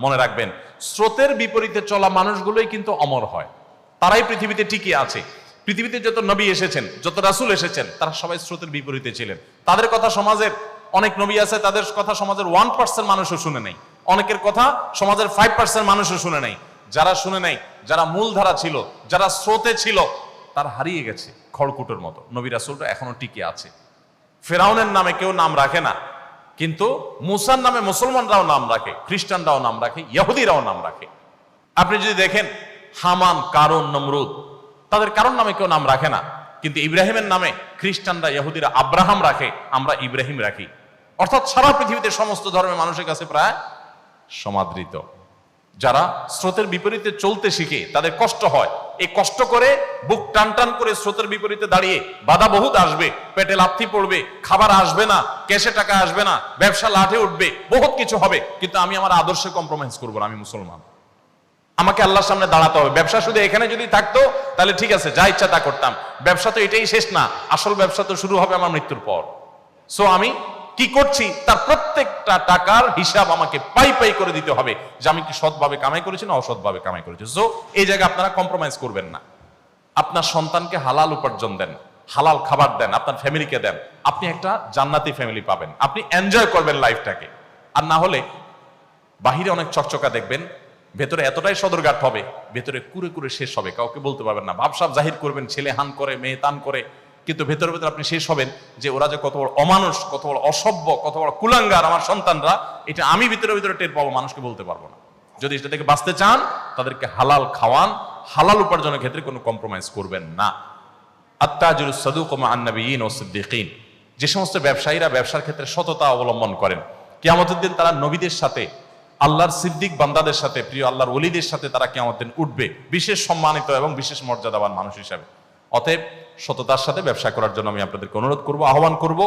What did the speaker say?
মনে রাখবেন, স্রোতের বিপরীতে চলা মানুষগুলোই কিন্তু অমর হয়, তারাই পৃথিবীতে টিকে আছে। পৃথিবীতে যত নবী এসেছেন, যত রাসূল এসেছেন, তারা সবাই স্রোতের বিপরীতে ছিলেন। তাদের কথা সমাজের অনেক নবী আছে, তাদের কথা সমাজের 1% মানুষও শুনে নাই, অনেকের কথা সমাজের 5% মানুষও শুনে নাই। যারা শুনে নাই, যারা মূলধারা ছিল, যারা স্রোতে ছিল, তারা হারিয়ে গেছে খড়কুটোর মতো। নবী রাসূলরা এখনো টিকে আছে। ফেরাউনের নামে কেউ নাম রাখে না, কিন্তু মুসার নামে মুসলমানরাও নাম রাখে, খ্রিস্টানরাও নাম রাখে, ইহুদিরাও নাম রাখে। আপনি যদি দেখেন হামান, কারুন, নমরুদ, তাদের কারোর নামে কেউ নাম রাখে না, কিন্তু ইব্রাহিমের নামে খ্রিস্টানরা, ইহুদিরা আব্রাহাম রাখে, আমরা ইব্রাহিম রাখি। অর্থাৎ সারা পৃথিবীতে সমস্ত ধর্মের মানুষের কাছে প্রায় সমাদৃত। যারা স্রোতের বিপরীতে চলতে শিখে তাদের কষ্ট হয়, এই কষ্ট করে বুক টান টান করে স্রোতের বিপরীতে দাঁড়িয়ে বাধা বহুত আসবে, পেটে লাথি পড়বে, খাবার আসবে না, ক্যাশে টাকা আসবে না, ব্যবসা লাঠে উঠবে, বহুত কিছু হবে, কিন্তু আমি আমার আদর্শে কম্প্রোমাইজ করবো না, আমি মুসলমান। আমাকে আল্লাহর সামনে দাঁড়াতে হবে। ব্যবসা শুধু এখানে যদি থাকতো তাহলে ঠিক আছে, যা ইচ্ছা তা করতাম। ব্যবসা তো এটাই শেষ না, আসল ব্যবসা তো শুরু হবে আমার মৃত্যুর পর। সো আমি কি করছি তার প্রত্যেকটা টাকার হিসাব আমাকে পাই পাই করে দিতে হবে, যে আমি কি সৎভাবে কামাই করেছি না অসৎভাবে কামাই করেছি। সো এই জায়গায় আপনারা কম্প্রোমাইজ করবেন না। আপনার সন্তানকে হালাল উপার্জন দেন, হালাল খাবার দেন, আপনার ফ্যামিলিকে দেন, আপনি একটা জান্নাতি ফ্যামিলি পাবেন, আপনি এনজয় করবেন লাইফটাকে। আর না হলে বাহিরে অনেক চকচকা দেখবেন, ভেতরে এতটাই সদরঘাট হবে, ভেতরে কুরে কুরে শেষ হবে, কাউকে বলতে পারবেন না। ভাবসাব জাহির করবেন, ছেলে হান করে, মেয়ে তান করে, কিন্তু ভেতরে ভেতরে আপনি শেষ হবেন যে ওরা যে কত বড় অমানুষ, কত বড় অসভ্য, কত বড় কুলাঙ্গার আমার সন্তানরা, এটা আমি ভিতরে ভিতরে টের পাবো, মানুষকে বলতে পারবো না। যদি এটা থেকে বাঁচতে চান, তাদেরকে হালাল খাওয়ান, হালাল উপার্জনের ক্ষেত্রে কোনো কম্প্রোমাইজ করবেন না। আত-তাজিরুস সাদুকু মা'আন নাবিয়্যিন ওয়াস সিদ্দীকিন, যে সমস্ত ব্যবসায়ীরা ব্যবসার ক্ষেত্রে সততা অবলম্বন করেন, কিয়ামতের দিন তারা নবীদের সাথে, আল্লাহর সিদ্দিক বান্দাদের সাথে, প্রিয় আল্লাহর ওলিদের সাথে তারা কিয়ামতের দিন উঠবে বিশেষ সম্মানিত এবং বিশেষ মর্যাদাবান মানুষ হিসাবে। অতএব সততার সাথে ব্যবসা করার জন্য আমি আপনাদেরকে অনুরোধ করব, আহ্বান করব।